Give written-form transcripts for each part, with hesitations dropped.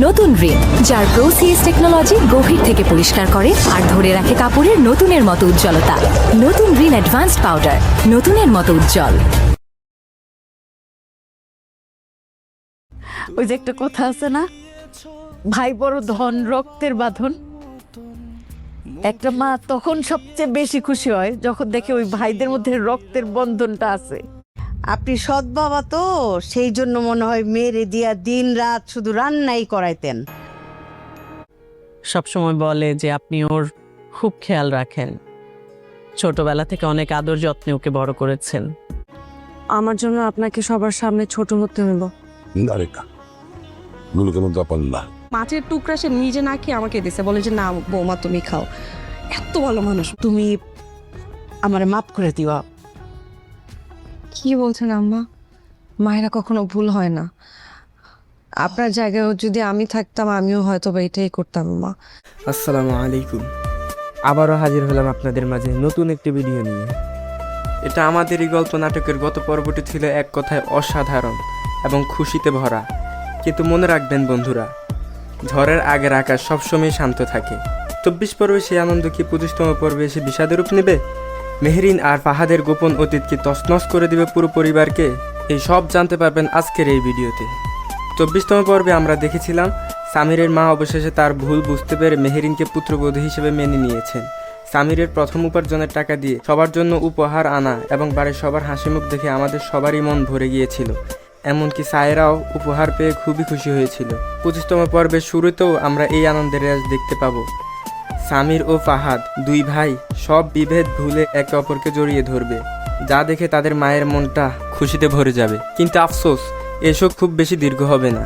নতুন রিন, যার প্রোসিএস টেকনোলজি গভীর থেকে পরিষ্কার করে আর ধরে রাখে কাপড়ের নতুনের মতো উজ্জ্বলতা। নতুন রিন অ্যাডভান্সড পাউডার, নতুনের মতো উজ্জ্বল। ওই যে একটা কথা আছে না, ভাই বড় ধন রক্তের বাঁধন। একটা মা তখন সবচেয়ে বেশি খুশি হয় যখন দেখে ওই ভাইদের মধ্যে রক্তের বন্ধনটা আছে। আপনি সৎ বাবা তো, সেই জন্য মনে হয় মেয়েরে দিয়া দিন রাত শুধু রান্নাই করাইতেন। সবসময় বলে যে আপনি ওর খুব খেয়াল রাখেন, ছোটবেলা থেকে অনেক আদর যত্নে ওকে বড় করেছেন। আমার জন্য আপনাকে সবার সামনে ছোট হতে হলো। না রেখা, গুলো কোনো ব্যাপার না। মাছের টুকরা সে নিজে না খেয়ে আমাকে দিছে, বলে যে না বৌমা তুমি খাও। এত ভালো মানুষ। তুমি আমারে মাফ করে দিও। কি বলছেন আম্মা? মায়েরা কখনো ভুল হয় না। আপনার জায়গায় যদি আমি থাকতাম আমিও হয়তো বা এটাই করতাম মা। আসসালামু আলাইকুম। আবারও হাজির হলাম আপনাদের মাঝে নতুন একটি ভিডিও নিয়ে। এটা আমাদেরই গল্প নাটকের গত পর্বটি ছিল এক কথায় অসাধারণ এবং খুশিতে ভরা। কিন্তু মনে রাখবেন বন্ধুরা, ঝড়ের আগের আকাশ সবসময় শান্ত থাকে। 24 পর্বে সেই আনন্দ কি 25তম পর্বে এসে বিষাদের রূপ নেবে? মেহরিন আর ফাহাদের গোপন অতীত কি তছনছ করে দিবে পুরো পরিবারকে? এই সব জানতে পারবেন আজকের এই ভিডিওতে। 24তম পর্বে আমরা দেখেছিলাম সামিরের মা অবশেষে তার ভুল বুঝতে পেরে মেহরিনকে পুত্রবধূ হিসেবে মেনে নিয়েছেন। সামিরের প্রথম উপার্জনের টাকা দিয়ে সবার জন্য উপহার আনা এবং বাড়ির সবার হাসিমুখ দেখে আমাদের সবারই মন ভরে গিয়েছিল। এমনকি সায়রাও উপহার পেয়ে খুবই খুশি হয়েছিল। 25তম পর্বের শুরুতেও আমরা এই আনন্দের রেশ দেখতে পাবো। সামির ও ফাহাদ দুই ভাই সব বিভেদ ভুলে একে অপরকে জড়িয়ে ধরবে, যা দেখে তাদের মায়ের মনটা খুশিতে ভরে যাবে। কিন্তু আফসোস, এসব খুব বেশি দীর্ঘ হবে না।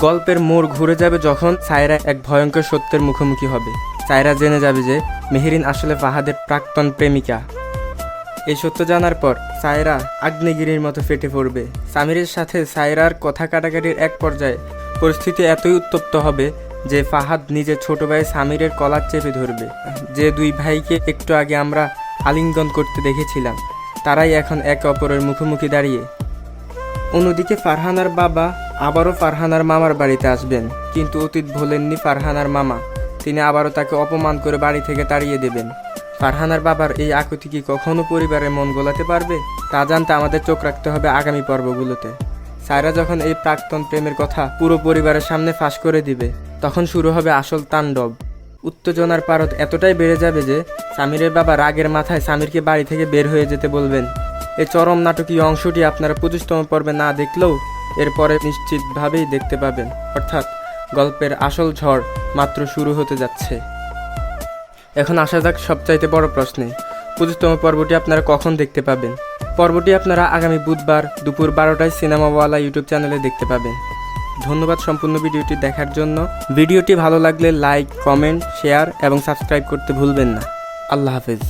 গল্পের মোড় ঘুরে যাবে যখন সায়রা এক ভয়ঙ্কর সত্যের মুখোমুখি হবে। সায়রা জেনে যাবে যে মেহরিন আসলে ফাহাদের প্রাক্তন প্রেমিকা। এই সত্য জানার পর সায়রা আগ্নেয়গিরির মতো ফেটে পড়বে। সামিরের সাথে সায়রার কথা কাটাকাটির এক পর্যায়ে পরিস্থিতি এতই উত্তপ্ত হবে যে ফাহাদ নিজের ছোট ভাই সামিরের কলার চেপে ধরবে। যে দুই ভাইকে একটু আগে আমরা আলিঙ্গন করতে দেখেছিলাম, তারাই এখন একে অপরের মুখোমুখি দাঁড়িয়ে। অন্যদিকে ফারহানার বাবা আবারও ফারহানার মামার বাড়িতে আসবেন, কিন্তু অতীত ভোলেননি ফারহানার মামা। তিনি আবারও তাকে অপমান করে বাড়ি থেকে তাড়িয়ে দেবেন। ফারহানার বাবার এই আকুতি কি কখনো পরিবারের মন গোলাতে পারবে? তা জানতে আমাদের চোখ রাখতে হবে আগামী পর্বগুলোতে। সায়রা যখন এই প্রাক্তন প্রেমের কথা পুরো পরিবারের সামনে ফাঁস করে দিবে, তখন শুরু হবে আসল তাণ্ডব। উত্তেজনার পারদ এতটাই বেড়ে যাবে যে সামিরের বাবা রাগের মাথায় সামিরকে বাড়ি থেকে বের হয়ে যেতে বলবেন। এই চরম নাটকীয় অংশটি আপনারা 25তম পর্বে না দেখলেও এরপরে নিশ্চিতভাবেই দেখতে পাবেন। অর্থাৎ গল্পের আসল ঝড় মাত্র শুরু হতে যাচ্ছে। এখন আসা যাক সবচাইতে বড় প্রশ্নে, 25তম পর্বটি আপনারা কখন দেখতে পাবেন? পর্বটি আপনারা আগামী বুধবার দুপুর 12টায় সিনেমাওয়ালা ইউটিউব চ্যানেলে দেখতে পাবেন। ধন্যবাদ সম্পূর্ণ ভিডিওটি দেখার জন্য। ভিডিওটি ভালো লাগলে লাইক, কমেন্ট, শেয়ার এবং সাবস্ক্রাইব করতে ভুলবেন না। আল্লাহ হাফেজ।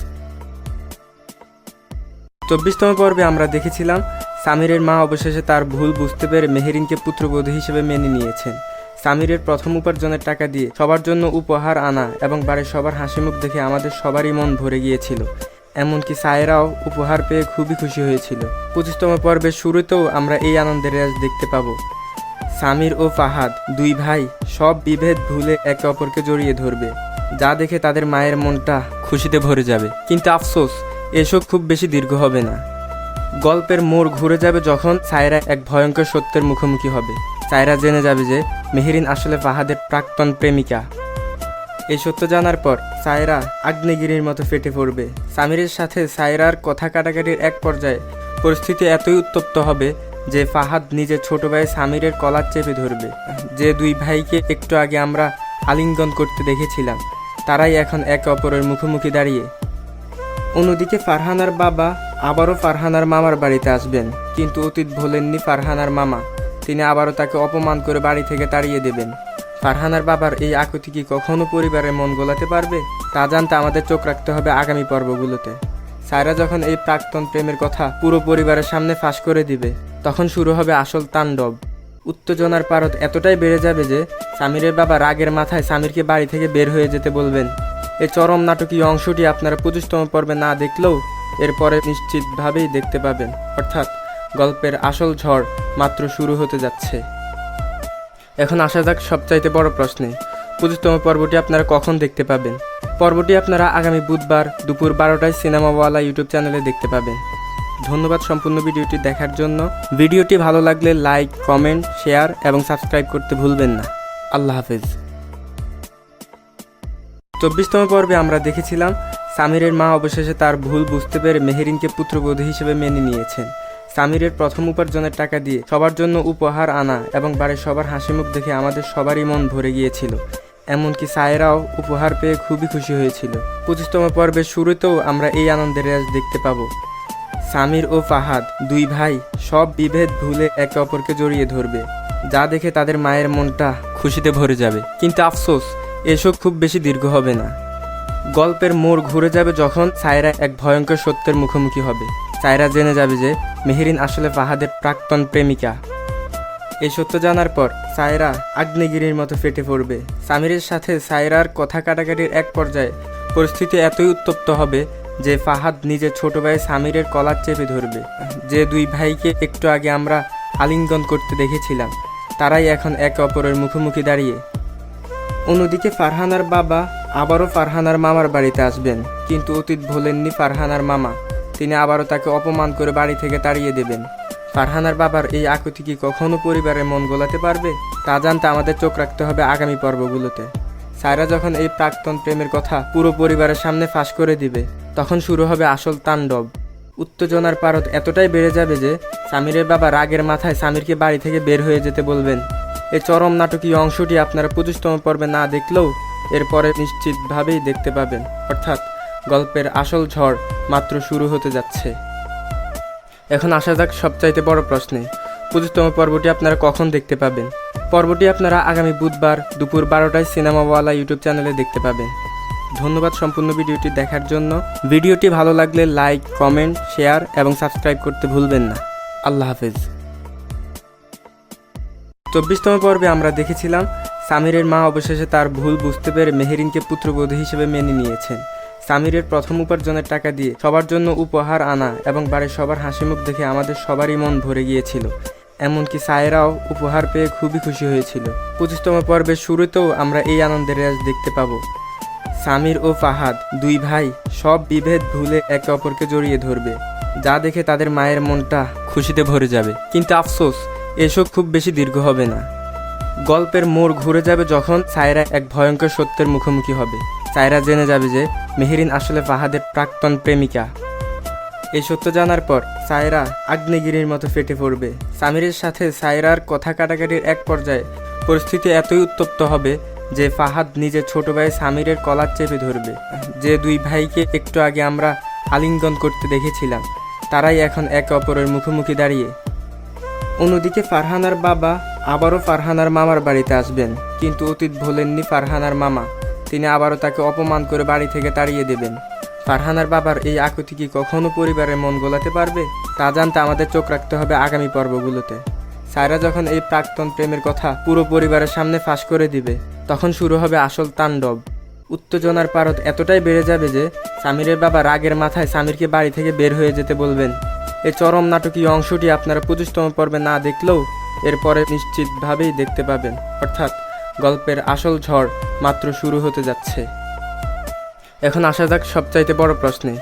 24তম পর্বে আমরা দেখেছিলাম সামিরের মা অবশেষে তার ভুল বুঝতে পেরে মেহরিনকে পুত্রবধূ হিসেবে মেনে নিয়েছেন। সামিরের প্রথম উপার্জনের টাকা দিয়ে সবার জন্য উপহার আনা এবং বাড়ির সবার হাসিমুখ দেখে আমাদের সবারই মন ভরে গিয়েছিল। এমনকি সায়রাও উপহার পেয়ে খুবই খুশি হয়েছিল। 25তম পর্বের শুরুতেও আমরা এই আনন্দের রেশ দেখতে পাবো। সামির ও ফাহাদ দুই ভাই সব বিভেদ ভুলে একে অপরকে জড়িয়ে ধরবে, যা দেখে তাদের মায়ের মনটা খুশিতে ভরে যাবে। কিন্তু আফসোস, এসব খুব বেশি দীর্ঘ হবে না। গল্পের মোড় ঘুরে যাবে যখন সায়রা এক ভয়ঙ্কর সত্যের মুখোমুখি হবে। সায়রা জেনে যাবে যে মেহরিন আসলে ফাহাদের প্রাক্তন প্রেমিকা। এই সত্য জানার পর সায়রা আগ্নেয়গিরির মতো ফেটে পড়বে। সামিরের সাথে সায়রার কথা কাটাকাটির এক পর্যায়ে পরিস্থিতি এতই উত্তপ্ত হবে যে ফাহাদ নিজের ছোট ভাই সামিরের কলার চেপে ধরবে। যে দুই ভাইকে একটু আগে আমরা আলিঙ্গন করতে দেখেছিলাম, তারাই এখন একে অপরের মুখোমুখি দাঁড়িয়ে। অন্যদিকে ফারহানার বাবা আবারও ফারহানার মামার বাড়িতে আসবেন, কিন্তু অতীত ভোলেননি ফারহানার মামা। তিনি আবারও তাকে অপমান করে বাড়ি থেকে তাড়িয়ে দেবেন। ফারহানার বাবার এই আকুতি কি কখনো পরিবারের মন গোলাতে পারবে? তা জানতে আমাদের চোখ রাখতে হবে আগামী পর্বগুলোতে। সায়রা যখন এই প্রাক্তন প্রেমের কথা পুরো পরিবারের সামনে ফাঁস করে দিবে, তখন শুরু হবে আসল তাণ্ডব। উত্তেজনার পারদ এতটাই বেড়ে যাবে যে সামিরের বাবা রাগের মাথায় সামিরকে বাড়ি থেকে বের হয়ে যেতে বলবেন। এই চরম নাটকীয় অংশটি আপনারা 25তম পর্বে না দেখলেও এরপরে নিশ্চিতভাবেই দেখতে পাবেন। অর্থাৎ গল্পের আসল ঝড় মাত্র শুরু হতে যাচ্ছে। এখন আসা যাক সবচাইতে বড় প্রশ্নে, 25তম পর্বটি আপনারা কখন দেখতে পাবেন? পর্বটি আপনারা আগামী বুধবার দুপুর 12টায় সিনেমাওয়ালা ইউটিউব চ্যানেলে দেখতে পাবেন। ধন্যবাদ সম্পূর্ণ ভিডিওটি দেখার জন্য। ভিডিওটি ভালো লাগলে লাইক, কমেন্ট, শেয়ার এবং সাবস্ক্রাইব করতে ভুলবেন না। আল্লাহ হাফেজ। 24তম পর্বে আমরা দেখেছিলাম সামিরের মা অবশেষে তার ভুল বুঝতে পেরে মেহেরিনকে পুত্রবধূ হিসেবে মেনে নিয়েছেন। সামিরের প্রথম উপার্জনের টাকা দিয়ে সবার জন্য উপহার আনা এবং বাড়ির সবার হাসিমুখ দেখে আমাদের সবারই মন ভরে গিয়েছিল। এমনকি সায়েরাও উপহার পেয়ে খুবই খুশি হয়েছিল। 25তম পর্বের শুরুতেও আমরা এই আনন্দের রেশ দেখতে পাবো। সামির ও ফাহাদ দুই ভাই সব বিভেদ ভুলে একে অপরকে জড়িয়ে ধরবে, যা দেখে তাদের মায়ের মনটা খুশিতে ভরে যাবে। কিন্তু আফসোস, এসব খুব বেশি দীর্ঘ হবে না। গল্পের মোড় ঘুরে যাবে যখন সায়রা এক ভয়ঙ্কর সত্যের মুখোমুখি হবে। সায়রা জেনে যাবে যে মেহেরিন আসলে ফাহাদের প্রাক্তন প্রেমিকা। এই সত্য জানার পর সায়রা আগ্নেয়গিরির মতো ফেটে পড়বে। সামিরের সাথে সায়রার কথা কাটাকাটির এক পর্যায়ে পরিস্থিতি এতই উত্তপ্ত হবে যে ফাহাদ নিজের ছোট ভাই সামিরের কলার চেপে ধরবে। যে দুই ভাইকে একটু আগে আমরা আলিঙ্গন করতে দেখেছিলাম, তারাই এখন একে অপরের মুখোমুখি দাঁড়িয়ে। অন্যদিকে ফারহানার বাবা আবারও ফারহানার মামার বাড়িতে আসবেন, কিন্তু অতীত ভোলেননি ফারহানার মামা। তিনি আবারও তাকে অপমান করে বাড়ি থেকে তাড়িয়ে দেবেন। ফারহানার বাবার এই আকুতি কি কখনো পরিবারের মন গোলাতে পারবে? তা জানতে আমাদের চোখ রাখতে হবে আগামী পর্বগুলোতে। সায়রা যখন এই প্রাক্তন প্রেমের কথা পুরো পরিবারের সামনে ফাঁস করে দিবে, তখন শুরু হবে আসল তাণ্ডব। উত্তেজনার পারদ এতটাই বেড়ে যাবে যে সামিরের বাবা রাগের মাথায় সামিরকে বাড়ি থেকে বের হয়ে যেতে বলবেন। এই চরম নাটকীয় অংশটি আপনারা 25তম পর্বে না দেখলেও এরপরে নিশ্চিতভাবেই দেখতে পাবেন। অর্থাৎ গল্পের আসল ঝড় মাত্র শুরু হতে যাচ্ছে। এখন আসা যাক সবচাইতে বড় প্রশ্নে, 25তম পর্বটি আপনারা কখন দেখতে পাবেন? পর্বটি আপনারা আগামী বুধবার দুপুর 12টায় সিনেমাওয়ালা ইউটিউব চ্যানেলে দেখতে পাবেন। ধন্যবাদ সম্পূর্ণ ভিডিওটি দেখার জন্য। ভিডিওটি ভালো লাগলে লাইক, কমেন্ট, শেয়ার এবং সাবস্ক্রাইব করতে ভুলবেন না। আল্লাহ হাফেজ। 24তম পর্বে আমরা দেখেছিলাম সামিরের মা অবশেষে তার ভুল বুঝতে পেরে মেহেরিনকে পুত্রবধূ হিসেবে মেনে নিয়েছেন। সামিরের প্রথম উপার্জনের টাকা দিয়ে সবার জন্য উপহার আনা এবং বাড়ির সবার হাসিমুখ দেখে আমাদের সবারই মন ভরে গিয়েছিল। এমনকি সায়েরাও উপহার পেয়ে খুবই খুশি হয়েছিল। 25তম পর্বের শুরুতেও আমরা এই আনন্দের রেশ দেখতে পাবো। সামির ও ফাহাদ দুই ভাই সব বিভেদ ভুলে একে অপরকে জড়িয়ে ধরবে, যা দেখে তাদের মায়ের মনটা খুশিতে ভরে যাবে। কিন্তু আফসোস, এসব খুব বেশি দীর্ঘ হবে না। গল্পের মোড় ঘুরে যাবে যখন সায়রা এক ভয়ঙ্কর সত্যের মুখোমুখি হবে। সায়রা জেনে যাবে যে মেহেরিন আসলে ফাহাদের প্রাক্তন প্রেমিকা। এই সত্য জানার পর সায়রা আগ্নেয়গিরির মতো ফেটে পড়বে। সামিরের সাথে সায়রার কথা কাটাকাটির এক পর্যায়ে পরিস্থিতি এতই উত্তপ্ত হবে যে ফাহাদ নিজের ছোট ভাই সামিরের কলার চেপে ধরবে। যে দুই ভাইকে একটু আগে আমরা আলিঙ্গন করতে দেখেছিলাম, তারাই এখন একে অপরের মুখোমুখি দাঁড়িয়ে। অন্যদিকে ফারহানার বাবা আবারও ফারহানার মামার বাড়িতে আসবেন, কিন্তু অতীত ভোলেননি ফারহানার মামা। তিনি আবারও তাকে অপমান করে বাড়ি থেকে তাড়িয়ে দেবেন। ফারহানার বাবার এই আকুতি কি কখনো পরিবারের মন গোলাতে পারবে? তা জানতে আমাদের চোখ রাখতে হবে আগামী পর্বগুলোতে। সায়রা যখন এই প্রাক্তন প্রেমের কথা পুরো পরিবারের সামনে ফাঁস করে দিবে, তখন শুরু হবে আসল তাণ্ডব। উত্তেজনার পারদ এতটাই বেড়ে যাবে যে সামিরের বাবা রাগের মাথায় সামিরকে বাড়ি থেকে বের হয়ে যেতে বলবেন। এই চরম নাটকীয় অংশটি আপনারা 25তম পর্বে না দেখলেও এরপরে নিশ্চিতভাবেই দেখতে পাবেন। অর্থাৎ গল্পের আসল ঝড় মাত্র শুরু হতে যাচ্ছে। এখন আসা যাক সবচাইতে বড় প্রশ্নে,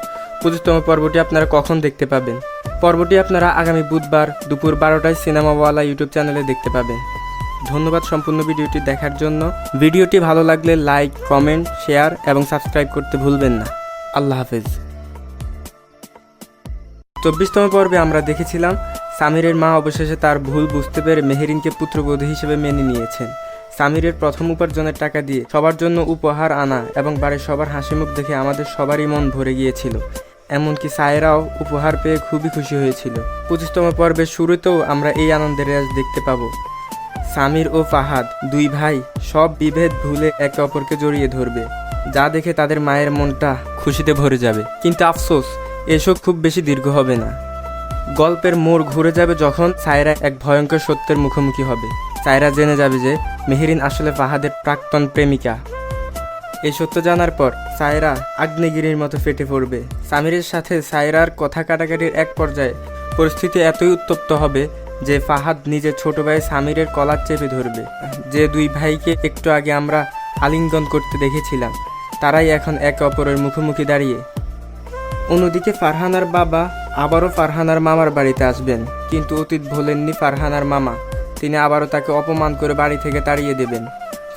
25তম পর্বটি আপনারা কখন দেখতে পাবেন? পর্বটি আপনারা আগামী বুধবার দুপুর 12টায় সিনেমাওয়ালা ইউটিউব চ্যানেলে দেখতে পাবেন। ধন্যবাদ সম্পূর্ণ ভিডিওটি দেখার জন্য। ভিডিওটি ভালো লাগলে লাইক, কমেন্ট, শেয়ার এবং সাবস্ক্রাইব করতে ভুলবেন না। আল্লাহ হাফেজ। 24তম পর্বে আমরা দেখেছিলাম সামিরের মা অবশেষে তার ভুল বুঝতে পেরে মেহেরিনকে পুত্রবধূ হিসেবে মেনে নিয়েছেন। সামিরের প্রথম উপার্জনের টাকা দিয়ে সবার জন্য উপহার আনা এবং বাড়ির সবার হাসিমুখ দেখে আমাদের সবারই মন ভরে গিয়েছিল। এমনকি সায়েরাও উপহার পেয়ে খুবই খুশি হয়েছিল। 25তম পর্বের শুরুতেও আমরা এই আনন্দের রেশ দেখতে পাবো। সামির ও ফাহাদ দুই ভাই সব বিভেদ ভুলে একে অপরকে জড়িয়ে ধরবে, যা দেখে তাদের মায়ের মনটা খুশিতে ভরে যাবে। কিন্তু আফসোস, এসব খুব বেশি দীর্ঘ হবে না। গল্পের মোড় ঘুরে যাবে যখন সায়রা এক ভয়ঙ্কর সত্যের মুখোমুখি হবে। সায়রা জেনে যাবে যে মেহেরিন আসলে ফাহাদের প্রাক্তন প্রেমিকা। এই সত্য জানার পর সায়রা আগ্নেয়গিরির মতো ফেটে পড়বে। সামিরের সাথে সায়রার কথা কাটাকাটির এক পর্যায়ে পরিস্থিতি এতই উত্তপ্ত হবে যে ফাহাদ নিজের ছোট ভাই সামিরের কলার চেপে ধরবে। যে দুই ভাইকে একটু আগে আমরা আলিঙ্গন করতে দেখেছিলাম তারাই এখন একে অপরের মুখোমুখি দাঁড়িয়ে। অন্যদিকে ফারহানার বাবা আবারও ফারহানার মামার বাড়িতে আসবেন, কিন্তু অতীত ভোলেননি ফারহানার মামা। তিনি আবারও তাকে অপমান করে বাড়ি থেকে তাড়িয়ে দেবেন।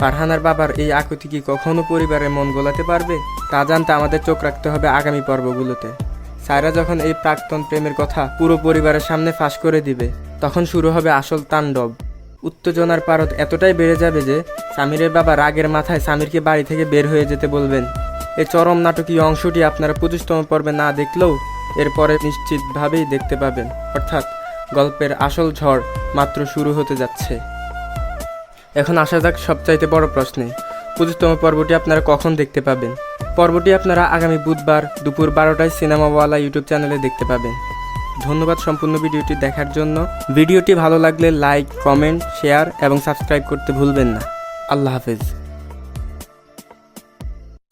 ফারহানার বাবার এই আকুতি কি কখনো পরিবারের মন গোলাতে পারবে? তা জানতে আমাদের চোখ রাখতে হবে আগামী পর্বগুলোতে। সায়রা যখন এই প্রাক্তন প্রেমের কথা পুরো পরিবারের সামনে ফাঁস করে দিবে, তখন শুরু হবে আসল তাণ্ডব। উত্তেজনার পারদ এতটাই বেড়ে যাবে যে সামিরের বাবা রাগের মাথায় সামিরকে বাড়ি থেকে বের হয়ে যেতে বলবেন। এই চরম নাটকীয় অংশটি আপনারা 25তম পর্বে না দেখলেও এরপরে নিশ্চিতভাবেই দেখতে পাবেন, অর্থাৎ গল্পের আসল ঝড় মাত্র শুরু হতে যাচ্ছে। এখন আসা যাক সবচাইতে বড় প্রশ্নে, 25তম পর্বটি আপনারা কখন দেখতে পাবেন? পর্বটি আপনারা আগামী বুধবার দুপুর 12টায় সিনেমাওয়ালা ইউটিউব চ্যানেলে দেখতে পাবেন। ধন্যবাদ সম্পূর্ণ ভিডিওটি দেখার জন্য। ভিডিওটি ভালো লাগলে লাইক, কমেন্ট, শেয়ার এবং সাবস্ক্রাইব করতে ভুলবেন না। আল্লাহ হাফেজ।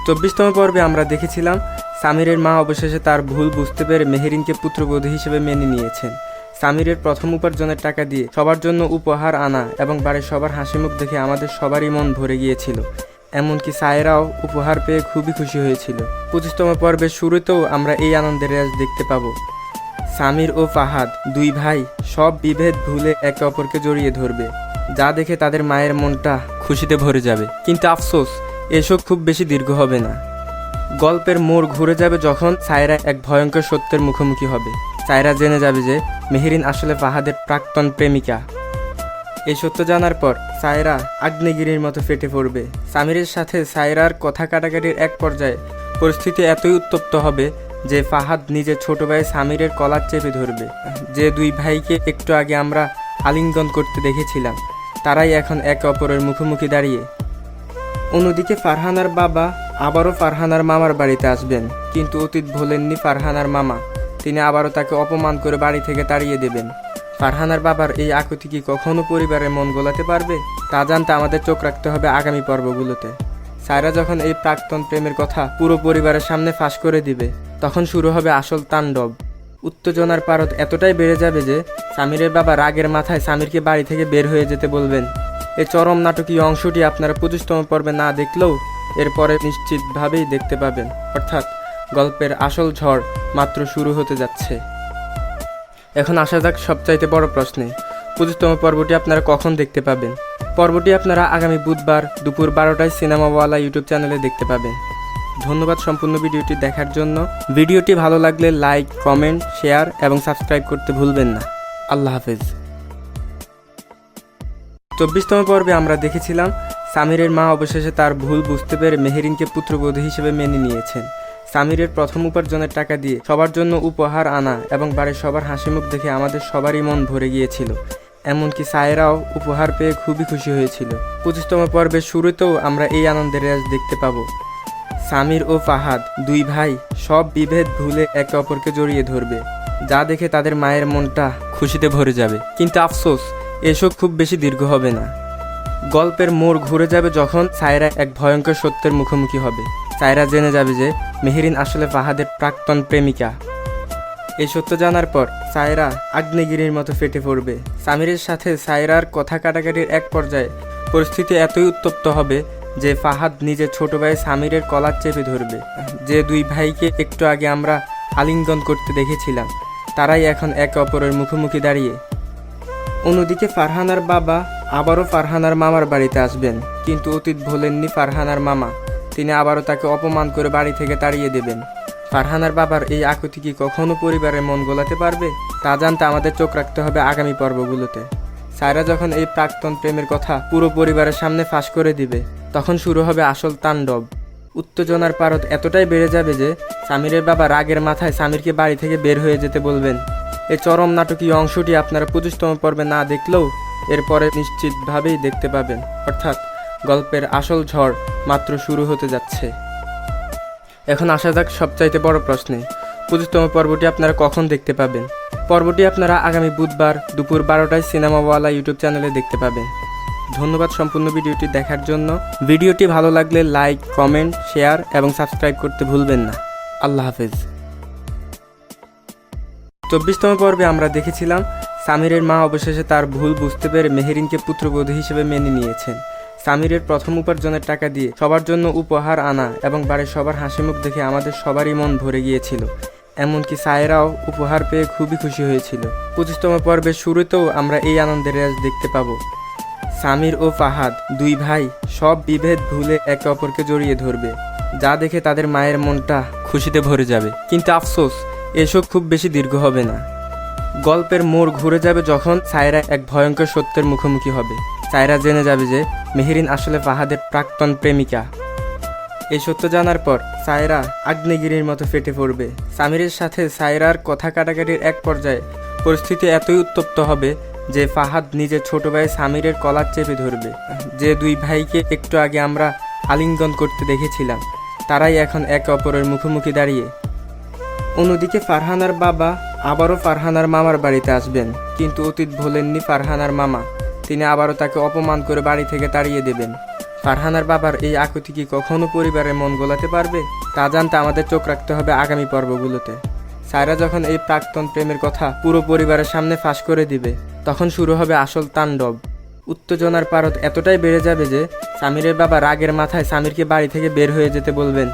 24তম পর্বে আমরা দেখেছিলাম সামিরের মা অবশেষে তার ভুল বুঝতে পেরে মেহেরিনকে পুত্রবধূ হিসেবে মেনে নিয়েছেন। সামিরের প্রথম উপার্জনের টাকা দিয়ে সবার জন্য উপহার আনা এবং বাড়ির সবার হাসিমুখ দেখে আমাদের সবারই মন ভরে গিয়েছিল। এমনকি সায়রাও উপহার পেয়ে খুবই খুশি হয়েছিল। 25তম পর্বের শুরুতেও আমরা এই আনন্দের রেশ দেখতে পাবো। সামির ও ফাহাদ দুই ভাই সব বিভেদ ভুলে একে অপরকে জড়িয়ে ধরবে, যা দেখে তাদের মায়ের মনটা খুশিতে ভরে যাবে। কিন্তু আফসোস, এসব খুব বেশি দীর্ঘ হবে না। গল্পের মোড় ঘুরে যাবে যখন সায়রা এক ভয়ঙ্কর সত্যের মুখোমুখি হবে। সায়রা জেনে যাবে যে মেহেরিন আসলে ফাহাদের প্রাক্তন প্রেমিকা। এই সত্য জানার পর সায়রা আগ্নেয়গিরির মতো ফেটে পড়বে। সামিরের সাথে সায়রার কথা কাটাকাটির এক পর্যায়ে পরিস্থিতি এতই উত্তপ্ত হবে যে ফাহাদ নিজের ছোট ভাই সামিরের কলার চেপে ধরবে। যে দুই ভাইকে একটু আগে আমরা আলিঙ্গন করতে দেখেছিলাম তারাই এখন একে অপরের মুখোমুখি দাঁড়িয়ে। অন্যদিকে ফারহানার বাবা আবারও ফারহানার মামার বাড়িতে আসবেন, কিন্তু অতীত ভোলেননি ফারহানার মামা। তিনি আবারও তাকে অপমান করে বাড়ি থেকে তাড়িয়ে দেবেন। ফারহানার বাবার এই আকুতি কি কখনো পরিবারের মন গোলাতে পারবে? তা জানতে আমাদের চোখ রাখতে হবে আগামী পর্বগুলোতে। সায়রা যখন এই প্রাক্তন প্রেমের কথা পুরো পরিবারের সামনে ফাঁস করে দিবে, তখন শুরু হবে আসল তাণ্ডব। উত্তেজনার পারদ এতটাই বেড়ে যাবে যে সামিরের বাবা রাগের মাথায় সামিরকে বাড়ি থেকে বের হয়ে যেতে বলবেন। এই চরম নাটকীয় অংশটি আপনারা 25তম পর্বে না দেখলেও এরপরে নিশ্চিতভাবেই দেখতে পাবেন, অর্থাৎ গল্পের আসল ঝড় মাত্র শুরু হতে যাচ্ছে। এখন আসা যাক সবচাইতে বড় প্রশ্নে, 25তম পর্বটি আপনারা কখন দেখতে পাবেন? পর্বটি আপনারা আগামী বুধবার দুপুর 12টায় সিনেমাওয়ালা ইউটিউব চ্যানেলে দেখতে পাবেন। ধন্যবাদ সম্পূর্ণ ভিডিওটি দেখার জন্য। ভিডিওটি ভালো লাগলে লাইক, কমেন্ট, শেয়ার এবং সাবস্ক্রাইব করতে ভুলবেন না। আল্লাহ হাফেজ। 24তম পর্বে আমরা দেখেছিলাম সামিরের মা অবশেষে তার ভুল বুঝতে পেরে মেহেরিনকে পুত্রবধূ হিসেবে মেনে নিয়েছেন। সামিরের প্রথম উপার্জনের টাকা দিয়ে সবার জন্য উপহার আনা এবং বাড়ির সবার হাসিমুখ দেখে আমাদের সবারই মন ভরে গিয়েছিল। এমনকি সায়রাও উপহার পেয়ে খুবই খুশি হয়েছিল। 25তম পর্বের শুরুতেও আমরা এই আনন্দের রেশ দেখতে পাবো। সামির ও ফাহাদ দুই ভাই সব বিভেদ ভুলে একে অপরকে জড়িয়ে ধরবে, যা দেখে তাদের মায়ের মনটা খুশিতে ভরে যাবে। কিন্তু আফসোস, এসব খুব বেশি দীর্ঘ হবে না। গল্পের মোড় ঘুরে যাবে যখন সায়রা এক ভয়ঙ্কর সত্যের মুখোমুখি হবে। সায়রা জেনে যাবে যে মেহেরিন আসলে ফাহাদের প্রাক্তন প্রেমিকা। এই সত্য জানার পর সায়রা আগ্নেয়গিরির মতো ফেটে পড়বে। সামিরের সাথে সায়রার কথা কাটাকাটির এক পর্যায়ে পরিস্থিতি এতই উত্তপ্ত হবে যে ফাহাদ নিজের ছোট ভাই সামিরের কলার চেপে ধরবে। যে দুই ভাইকে একটু আগে আমরা আলিঙ্গন করতে দেখেছিলাম তারাই এখন একে অপরের মুখোমুখি দাঁড়িয়ে। অন্যদিকে ফারহানার বাবা আবারও ফারহানার মামার বাড়িতে আসবেন, কিন্তু অতীত ভোলেননি ফারহানার মামা। তিনি আবারও তাকে অপমান করে বাড়ি থেকে তাড়িয়ে দেবেন। ফারহানার বাবার এই আকুতি কি কখনো পরিবারের মন গোলাতে পারবে? তা জানতে আমাদের চোখ রাখতে হবে আগামী পর্বগুলোতে। সায়রা যখন এই প্রাক্তন প্রেমের কথা পুরো পরিবারের সামনে ফাঁস করে দিবে, তখন শুরু হবে আসল তাণ্ডব। উত্তেজনার পারদ এতটাই বেড়ে যাবে যে সামিরের বাবা রাগের মাথায় সামিরকে বাড়ি থেকে বের হয়ে যেতে বলবেন। এই চরম নাটকীয় অংশটি আপনারা 25তম পর্বে না দেখলেও এরপরে নিশ্চিতভাবেই দেখতে পাবেন, অর্থাৎ গল্পের আসল ঝড় মাত্র শুরু হতে যাচ্ছে। এখন আসা যাক সবচাইতে বড় প্রশ্নে, 25তম পর্বটি আপনারা কখন দেখতে পাবেন? পর্বটি আপনারা আগামী বুধবার দুপুর 12টায় সিনেমাওয়ালা ইউটিউব চ্যানেলে দেখতে পাবেন। ধন্যবাদ সম্পূর্ণ ভিডিওটি দেখার জন্য। ভিডিওটি ভালো লাগলে লাইক, কমেন্ট, শেয়ার এবং সাবস্ক্রাইব করতে ভুলবেন না। আল্লাহ হাফেজ। 24তম পর্বে আমরা দেখেছিলাম সামিরের মা অবশেষে তার ভুল বুঝতে পেরে মেহেরিনকে পুত্রবধূ হিসেবে মেনে নিয়েছেন। সামিরের প্রথম উপার্জনের টাকা দিয়ে সবার জন্য উপহার আনা এবং বাড়ির সবার হাসিমুখ দেখে আমাদের সবারই মন ভরে গিয়েছিল। এমনকি সায়রাও উপহার পেয়ে খুবই খুশি হয়েছিল। 25তম পর্বের শুরুতেও আমরা এই আনন্দের রেশ দেখতে পাবো। সামির ও ফাহাদ দুই ভাই সব বিভেদ ভুলে একে অপরকে জড়িয়ে ধরবে, যা দেখে তাদের মায়ের মনটা খুশিতে ভরে যাবে। কিন্তু আফসোস, এসব খুব বেশি দীর্ঘ হবে না। গল্পের মোড় ঘুরে যাবে যখন সায়রা এক ভয়ঙ্কর সত্যের মুখোমুখি হবে। সায়রা জেনে যাবে যে মেহেরিন আসলে ফাহাদের প্রাক্তন প্রেমিকা। এই সত্য জানার পর সায়রা আগ্নেয়গিরির মতো ফেটে পড়বে। সামিরের সাথে সায়রার কথা কাটাকাটির এক পর্যায়ে পরিস্থিতি এতই উত্তপ্ত হবে যে ফাহাদ নিজের ছোট ভাই সামিরের কলার চেপে ধরবে। যে দুই ভাইকে একটু আগে আমরা আলিঙ্গন করতে দেখেছিলাম, তারাই এখন একে অপরের মুখোমুখি দাঁড়িয়ে। অন্যদিকে ফারহানার বাবা আবারও ফারহানার মামার বাড়িতে আসবেন, কিন্তু অতীত ভোলেননি ফারহানার মামা। তিনি আবারও তাকে অপমান করে বাড়ি থেকে তাড়িয়ে দেবেন। ফারহানার বাবার এই আকুতি কি কখনো পরিবারের মন গোলাতে পারবে? তা জানতে আমাদের চোখ রাখতে হবে আগামী পর্বগুলোতে। সায়রা যখন এই প্রাক্তন প্রেমের কথা পুরো পরিবারের সামনে ফাঁস করে দিবে, তখন শুরু হবে আসল তাণ্ডব। উত্তেজনার পারদ এতটাই বেড়ে যাবে যে সামিরের বাবা রাগের মাথায় সামিরকে বাড়ি থেকে বের হয়ে যেতে বলবেন।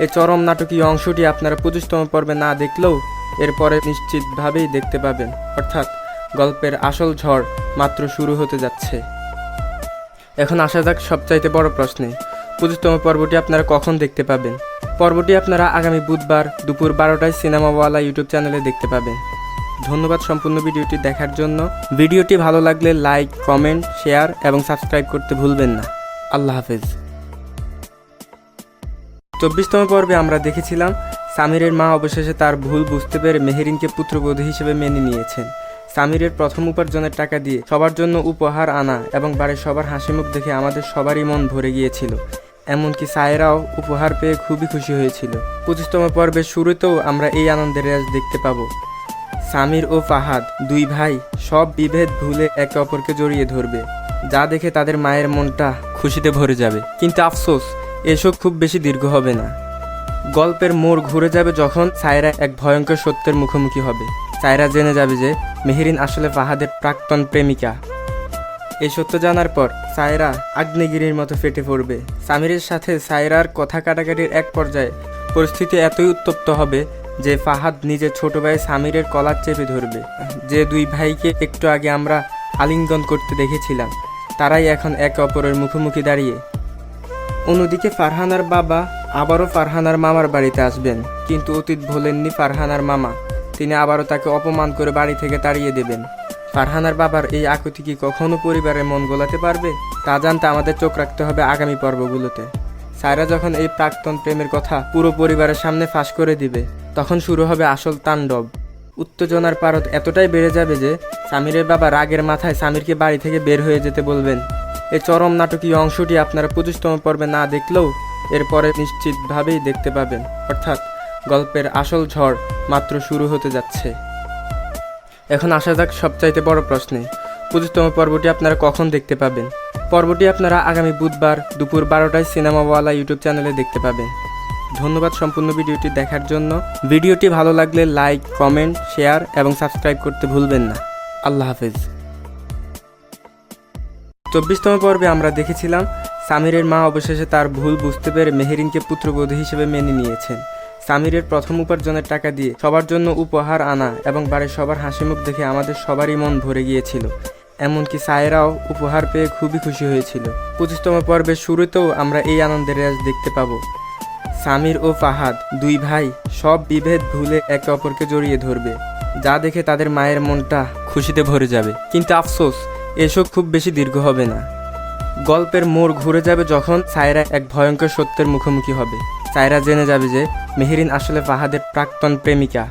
এই চরম নাটকীয় অংশটি আপনারা 25তম পর্বে না দেখলেও এরপরে নিশ্চিতভাবেই দেখতে পাবেন। অর্থাৎ গল্পের আসল ঝড় মাত্র শুরু হতে যাচ্ছে। এখন আসা যাক সবচাইতে বড় প্রশ্নে, 25তম পর্বটি আপনারা কখন দেখতে পাবেন? পর্বটি আপনারা আগামী বুধবার দুপুর 12টায় সিনেমাওয়ালা ইউটিউব চ্যানেলে দেখতে পাবেন। ধন্যবাদ সম্পূর্ণ ভিডিওটি দেখার জন্য। ভিডিওটি ভালো লাগলে লাইক, কমেন্ট, শেয়ার এবং সাবস্ক্রাইব করতে ভুলবেন না। আল্লাহ হাফেজ। 24তম পর্বে আমরা দেখেছিলাম সামিরের মা অবশেষে তার ভুল বুঝতে পেরে মেহেরিনকে পুত্রবধূ হিসেবে মেনে নিয়েছেন। সামিরের প্রথম উপার্জনের টাকা দিয়ে সবার জন্য উপহার আনা এবং বাড়ির সবার হাসিমুখ দেখে আমাদের সবারই মন ভরে গিয়েছিল। এমনকি সায়রাও উপহার পেয়ে খুবই খুশি হয়েছিল। 25তম পর্বের শুরুতেও আমরা এই আনন্দের রেশ দেখতে পাবো। সামির ও ফাহাদ দুই ভাই সব বিভেদ ভুলে একে অপরকে জড়িয়ে ধরবে, যা দেখে তাদের মায়ের মনটা খুশিতে ভরে যাবে। কিন্তু আফসোস, এসব খুব বেশি দীর্ঘ হবে না। গল্পের মোড় ঘুরে যাবে যখন সায়রা এক ভয়ঙ্কর সত্যের মুখোমুখি হবে। সায়রা জেনে যাবে যে মেহেরিন আসলে ফাহাদের প্রাক্তন প্রেমিকা। এই সত্য জানার পর সায়রা আগ্নেয়গিরির মতো ফেটে পড়বে। সামিরের সাথে সায়রার কথা কাটাকাটির এক পর্যায়ে পরিস্থিতি এতই উত্তপ্ত হবে যে ফাহাদ নিজের ছোট ভাই সামিরের কলার চেপে ধরবে। যে দুই ভাইকে একটু আগে আমরা আলিঙ্গন করতে দেখেছিলাম, তারাই এখন একে অপরের মুখোমুখি দাঁড়িয়ে। অন্যদিকে ফারহানার বাবা আবারও ফারহানার মামার বাড়িতে আসবেন, কিন্তু অতীত ভোলেননি ফারহানার মামা। তিনি আবারও তাকে অপমান করে বাড়ি থেকে তাড়িয়ে দেবেন। ফারহানার বাবার এই আকুতি কি কখনো পরিবারের মন গোলাতে পারবে? তা জানতে আমাদের চোখ রাখতে হবে আগামী পর্বগুলোতে। সায়রা যখন এই প্রাক্তন প্রেমের কথা পুরো পরিবারের সামনে ফাঁস করে দিবে, তখন শুরু হবে আসল তাণ্ডব। উত্তেজনার পারদ এতটাই বেড়ে যাবে যে সামিরের বাবা রাগের মাথায় সামিরকে বাড়ি থেকে বের হয়ে যেতে বলবেন। এই চরম নাটকীয় অংশটি আপনারা 25তম পর্বে না দেখলেও এরপরে নিশ্চিতভাবেই দেখতে পাবেন। অর্থাৎ গল্পের আসল ঝড় মাত্র শুরু হতে যাচ্ছে। এখন আসা যাক সবচাইতে বড় প্রশ্নে, 25তম পর্বটি আপনারা কখন দেখতে পাবেন? পর্বটি আপনারা আগামী বুধবার দুপুর 12টায় সিনেমাওয়ালা ইউটিউব চ্যানেলে দেখতে পাবেন। ধন্যবাদ সম্পূর্ণ ভিডিওটি দেখার জন্য। ভিডিওটি ভালো লাগলে লাইক, কমেন্ট, শেয়ার এবং সাবস্ক্রাইব করতে ভুলবেন না। আল্লাহ হাফেজ। 24তম পর্বে আমরা দেখেছিলাম সামিরের মা অবশেষে তার ভুল বুঝতে পেরে মেহেরিনকে পুত্রবধূ হিসেবে মেনে নিয়েছেন। সামিরের প্রথম উপার্জনের টাকা দিয়ে সবার জন্য উপহার আনা এবং বাড়ির সবার হাসিমুখ দেখে আমাদের সবারই মন ভরে গিয়েছিল। এমনকি সায়রাও উপহার পেয়ে খুবই খুশি হয়েছিল। 25তম পর্বের শুরুতেও আমরা এই আনন্দের রেশ দেখতে পাবো। সামির ও ফাহাদ দুই ভাই সব বিভেদ ভুলে একে অপরকে জড়িয়ে ধরবে, যা দেখে তাদের মায়ের মনটা খুশিতে ভরে যাবে। কিন্তু আফসোস, এসব খুব বেশি দীর্ঘ হবে না। গল্পের মোড় ঘুরে যাবে যখন সায়রা এক ভয়ঙ্কর সত্যের মুখোমুখি হবে। সায়রা জেনে যাবে যে মেহেরিন আসলে ফাহাদের প্রাক্তন প্রেমিকা।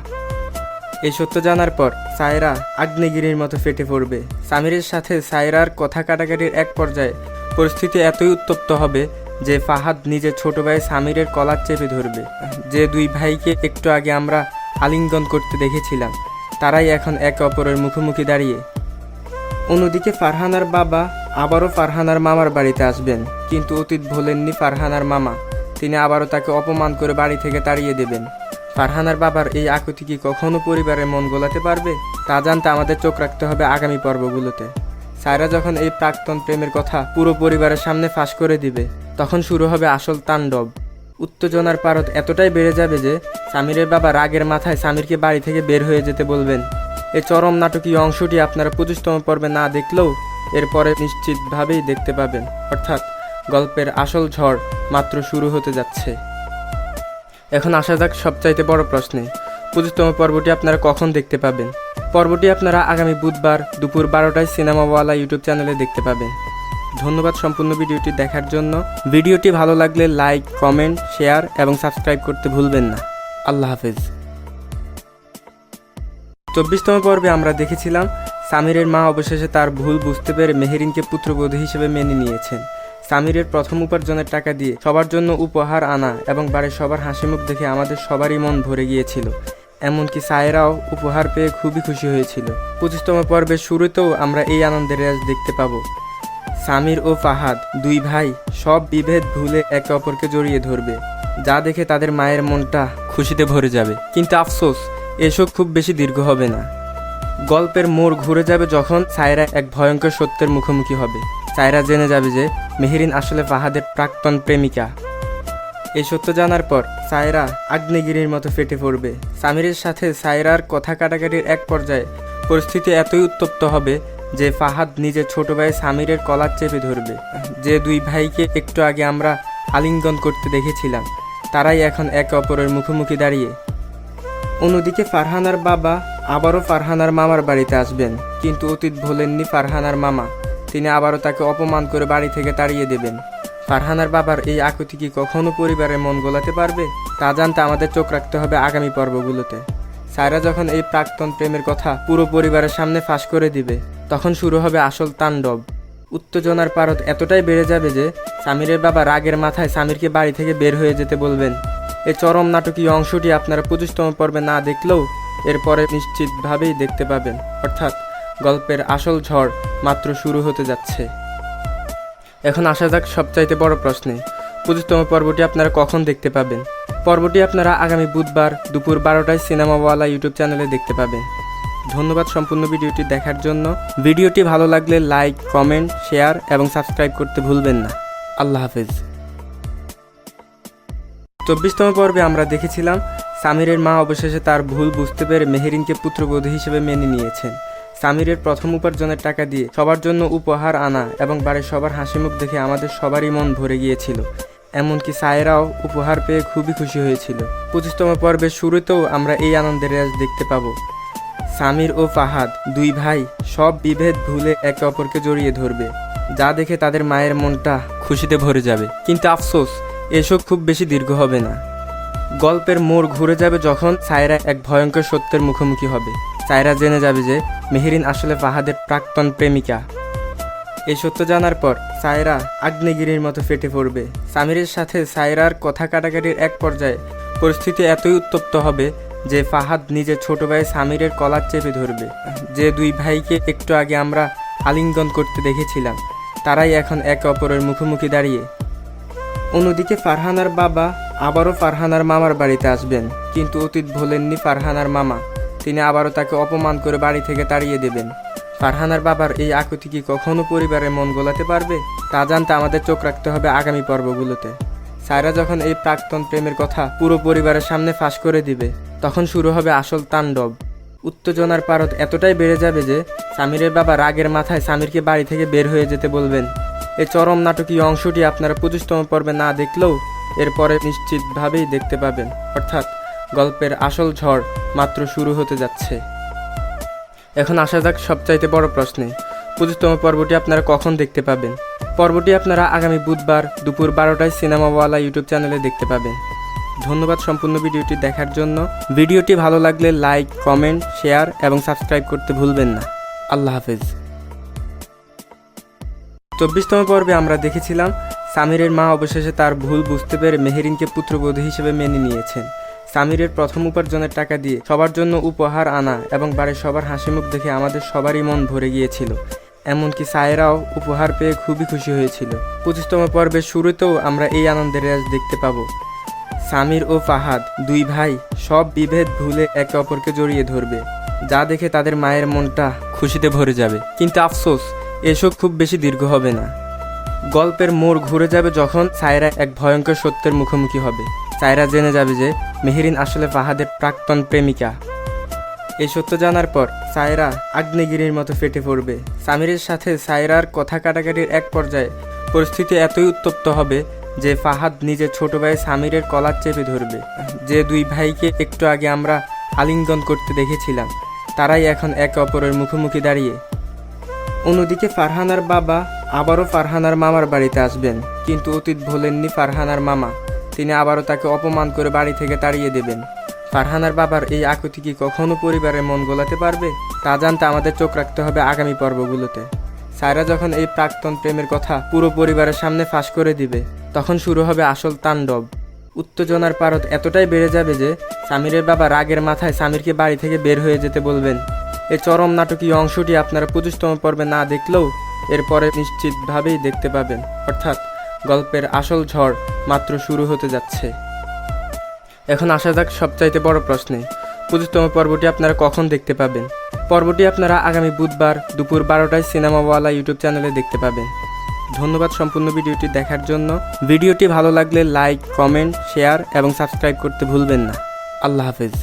এই সত্য জানার পর সায়রা আগ্নেয়গিরির মতো ফেটে পড়বে। সামিরের সাথে সায়রার কথা কাটাকাটির এক পর্যায়ে পরিস্থিতি এতই উত্তপ্ত হবে যে ফাহাদ নিজের ছোট ভাই সামিরের কলার চেপে ধরবে। যে দুই ভাইকে একটু আগে আমরা আলিঙ্গন করতে দেখেছিলাম, তারাই এখন একে অপরের মুখোমুখি দাঁড়িয়ে। অন্যদিকে ফারহানার বাবা আবারও ফারহানার মামার বাড়িতে আসবেন, কিন্তু অতীত ভোলেননি ফারহানার মামা। তিনি আবারও তাকে অপমান করে বাড়ি থেকে তাড়িয়ে দেবেন। ফারহানার বাবার এই আকুতি কি কখনো পরিবারের মন গোলাতে পারবে? তা জানতে আমাদের চোখ রাখতে হবে আগামী পর্বগুলোতে। সায়রা যখন এই প্রাক্তন প্রেমের কথা পুরো পরিবারের সামনে ফাঁস করে দিবে, তখন শুরু হবে আসল তাণ্ডব। উত্তেজনার পারদ এতটাই বেড়ে যাবে যে সামিরের বাবা রাগের মাথায় সামিরকে বাড়ি থেকে বের হয়ে যেতে বলবেন। এই চরম নাটকীয় অংশটি আপনারা 25তম পর্বে না দেখলেও এরপরে নিশ্চিতভাবেই দেখতে পাবেন, অর্থাৎ গল্পের আসল ঝড় মাত্র শুরু হতে যাচ্ছে। এখন আসা যাক সবচাইতে বড় প্রশ্নে, 25তম পর্বটি আপনারা কখন দেখতে পাবেন? পর্বটি আপনারা আগামী বুধবার দুপুর 12টায় সিনেমাওয়ালা ইউটিউব চ্যানেলে দেখতে পাবেন। ধন্যবাদ সম্পূর্ণ ভিডিওটি দেখার জন্য। ভিডিওটি ভালো লাগলে লাইক, কমেন্ট, শেয়ার এবং সাবস্ক্রাইব করতে ভুলবেন না। আল্লাহ হাফেজ। 24তম পর্বে আমরা দেখেছিলাম সামিরের মা অবশেষে তার ভুল বুঝতে পেরে মেহেরিনকে পুত্রবধূ হিসেবে মেনে নিয়েছেন। সামিরের প্রথম উপার্জনের টাকা দিয়ে সবার জন্য উপহার আনা এবং বাড়ির সবার হাসিমুখ দেখে আমাদের সবারই মন ভরে গিয়েছিল। এমনকি সায়রাও উপহার পেয়ে খুবই খুশি হয়েছিল। 25তম পর্বের শুরুতেও আমরা এই আনন্দের রেশ দেখতে পাবো। সামির ও ফাহাদ দুই ভাই সব বিভেদ ভুলে একে অপরকে জড়িয়ে ধরবে, যা দেখে তাদের মায়ের মনটা খুশিতে ভরে যাবে। কিন্তু আফসোস, এসব খুব বেশি দীর্ঘ হবে না। গল্পের মোড় ঘুরে যাবে যখন সায়রা এক ভয়ঙ্কর সত্যের মুখোমুখি হবে। সায়রা জেনে যাবে যে মেহেরিন আসলে ফাহাদের প্রাক্তন প্রেমিকা। এই সত্য জানার পর সায়রা আগ্নেয়গিরির মতো ফেটে পড়বে। সামিরের সাথে সায়রার কথা কাটাকাটির এক পর্যায়ে পরিস্থিতি এতই উত্তপ্ত হবে যে ফাহাদ নিজের ছোট ভাই সামিরের কলার চেপে ধরবে। যে দুই ভাইকে একটু আগে আমরা আলিঙ্গন করতে দেখেছিলাম, তারাই এখন একে অপরের মুখোমুখি দাঁড়িয়ে। অন্যদিকে ফারহানার বাবা আবারও ফারহানার মামার বাড়িতে আসবেন, কিন্তু অতীত ভোলেননি ফারহানার মামা। তিনি আবারও তাকে অপমান করে বাড়ি থেকে তাড়িয়ে দেবেন। ফারহানার বাবার এই আকুতি কি কখনো পরিবারের মন গোলাতে পারবে? তা জানতে আমাদের চোখ রাখতে হবে আগামী পর্বগুলোতে। সায়রা যখন এই প্রাক্তন প্রেমের কথা পুরো পরিবারের সামনে ফাঁস করে দিবে, তখন শুরু হবে আসল তাণ্ডব। উত্তেজনার পারদ এতটাই বেড়ে যাবে যে সামিরের বাবা রাগের মাথায় সামিরকে বাড়ি থেকে বের হয়ে যেতে বলবেন। এই চরম নাটকীয় অংশটি আপনারা 25তম পর্বে না দেখলেও এরপরে নিশ্চিতভাবেই দেখতে পাবেন, অর্থাৎ গল্পের আসল ঝড় মাত্র শুরু হতে যাচ্ছে। এখন আসা যাক সবচাইতে বড় প্রশ্নে, 25তম পর্বটি আপনারা কখন দেখতে পাবেন? পর্বটি আপনারা আগামী বুধবার দুপুর 12টায় সিনেমাওয়ালা ইউটিউব চ্যানেলে দেখতে পাবেন। ধন্যবাদ সম্পূর্ণ ভিডিওটি দেখার জন্য। ভিডিওটি ভালো লাগলে লাইক, কমেন্ট, শেয়ার এবং সাবস্ক্রাইব করতে ভুলবেন না। আল্লাহ হাফেজ। 24তম পর্বে আমরা দেখেছিলাম সামিরের মা অবশেষে তার ভুল বুঝতে পেরে মেহেরিনকে পুত্রবধূ হিসেবে মেনে নিয়েছেন। সামিরের প্রথম উপার্জনের টাকা দিয়ে সবার জন্য উপহার আনা এবং বাড়ির সবার হাসিমুখ দেখে আমাদের সবারই মন ভরে গিয়েছিল। এমনকি সায়রাও উপহার পেয়ে খুবই খুশি হয়েছিল। 25তম পর্বের শুরুতেও আমরা এই আনন্দের রেশ দেখতে পাবো। সামির ও ফাহাদ দুই ভাই সব বিভেদ ভুলে একে অপরকে জড়িয়ে ধরবে, যা দেখে তাদের মায়ের মনটা খুশিতে ভরে যাবে। কিন্তু আফসোস, এসব খুব বেশি দীর্ঘ হবে না। গল্পের মোড় ঘুরে যাবে যখন সায়রা এক ভয়ঙ্কর সত্যের মুখোমুখি হবে। সায়রা জেনে যাবে যে মেহেরিন আসলে ফাহাদের প্রাক্তন প্রেমিকা। এই সত্য জানার পর সায়রা আগ্নেয়গিরির মতো ফেটে পড়বে। সামিরের সাথে সায়রার কথা কাটাকাটির এক পর্যায়ে পরিস্থিতি এতই উত্তপ্ত হবে যে ফাহাদ নিজের ছোট ভাই সামিরের কলার চেপে ধরবে। যে দুই ভাইকে একটু আগে আমরা আলিঙ্গন করতে দেখেছিলাম, তারাই এখন একে অপরের মুখোমুখি দাঁড়িয়ে। অন্যদিকে ফারহানার বাবা আবারও ফারহানার মামার বাড়িতে আসবেন, কিন্তু অতীত ভোলেননি ফারহানার মামা। তিনি আবারও তাকে অপমান করে বাড়ি থেকে তাড়িয়ে দেবেন। ফারহানার বাবার এই আকুতি কি কখনো পরিবারের মন গোলাতে পারবে? তা জানতে আমাদের চোখ রাখতে হবে আগামী পর্বগুলোতে। সায়রা যখন এই প্রাক্তন প্রেমের কথা পুরো পরিবারের সামনে ফাঁস করে দিবে, তখন শুরু হবে আসল তাণ্ডব। উত্তেজনার পারদ এতটাই বেড়ে যাবে যে সামিরের বাবা রাগের মাথায় সামিরকে বাড়ি থেকে বের হয়ে যেতে বলবেন। এই চরম নাটকীয় অংশটি আপনারা 25তম পর্বে না দেখলেও এরপরে নিশ্চিতভাবেই দেখতে পাবেন, অর্থাৎ গল্পের আসল ঝড় মাত্র শুরু হতে যাচ্ছে। এখন আসা যাক সবচাইতে বড় প্রশ্নে, 25তম পর্বটি আপনারা কখন দেখতে পাবেন? পর্বটি আপনারা আগামী বুধবার দুপুর 12টায় সিনেমাওয়ালা ইউটিউব চ্যানেলে দেখতে পাবেন। ধন্যবাদ সম্পূর্ণ ভিডিওটি দেখার জন্য। ভিডিওটি ভালো লাগলে লাইক, কমেন্ট, শেয়ার এবং সাবস্ক্রাইব করতে ভুলবেন না। আল্লাহ হাফেজ। 24তম পর্বে আমরা দেখেছিলাম সামিরের মা অবশেষে তার ভুল বুঝতে পেরে মেহেরিনকে পুত্রবধূ হিসেবে মেনে নিয়েছেন। সামিরের প্রথম উপার্জনের টাকা দিয়ে সবার জন্য উপহার আনা এবং বাড়ির সবার হাসিমুখ দেখে আমাদের সবারই মন ভরে গিয়েছিল। এমনকি সায়রাও উপহার পেয়ে খুবই খুশি হয়েছিল। 25তম পর্বের শুরুতেও আমরা এই আনন্দের রেশ দেখতে পাবো। সামির ও ফাহাদ দুই ভাই সব বিভেদ ভুলে একে অপরকে জড়িয়ে ধরবে, যা দেখে তাদের মায়ের মনটা খুশিতে ভরে যাবে। কিন্তু আফসোস, এসব খুব বেশি দীর্ঘ হবে না। গল্পের মোড় ঘুরে যাবে যখন সায়রা এক ভয়ঙ্কর সত্যের মুখোমুখি হবে। সায়রা জেনে যাবে যে মেহেরিন আসলে ফাহাদের প্রাক্তন প্রেমিকা। এই সত্য জানার পর সায়রা আগ্নেয়গিরির মতো ফেটে পড়বে। সামিরের সাথে সায়রার কথা কাটাকাটির এক পর্যায়ে পরিস্থিতি এতই উত্তপ্ত হবে যে ফাহাদ নিজের ছোট ভাই সামিরের কলার চেপে ধরবে। যে দুই ভাইকে একটু আগে আমরা আলিঙ্গন করতে দেখেছিলাম, তারাই এখন একে অপরের মুখোমুখি দাঁড়িয়ে। অন্যদিকে ফারহানার বাবা আবারও ফারহানার মামার বাড়িতে আসবেন, কিন্তু অতীত ভোলেননি ফারহানার মামা। তিনি আবারও তাকে অপমান করে বাড়ি থেকে তাড়িয়ে দেবেন। ফারহানার বাবার এই আকুতি কি কখনো পরিবারের মন গোলাতে পারবে? তা জানতে আমাদের চোখ রাখতে হবে আগামী পর্বগুলোতে। সায়রা যখন এই প্রাক্তন প্রেমের কথা পুরো পরিবারের সামনে ফাঁস করে দিবে, তখন শুরু হবে আসল তাণ্ডব। উত্তেজনার পারদ এতটাই বেড়ে যাবে যে সামিরের বাবা রাগের মাথায় সামিরকে বাড়ি থেকে বের হয়ে যেতে বলবেন। এই চরম নাটকীয় অংশটি আপনারা 25তম পর্বে না দেখলেও এরপরে নিশ্চিতভাবেই দেখতে পাবেন। অর্থাৎ গল্পের আসল ঝড় মাত্র শুরু হতে যাচ্ছে। এখন আসা যাক সবচাইতে বড় প্রশ্নে, 25তম পর্বটি আপনারা কখন দেখতে পাবেন? পর্বটি আপনারা আগামী বুধবার দুপুর 12টায় সিনেমাওয়ালা ইউটিউব চ্যানেলে দেখতে পাবেন। ধন্যবাদ সম্পূর্ণ ভিডিওটি দেখার জন্য। ভিডিওটি ভালো লাগলে লাইক, কমেন্ট, শেয়ার এবং সাবস্ক্রাইব করতে ভুলবেন না। আল্লাহ হাফেজ।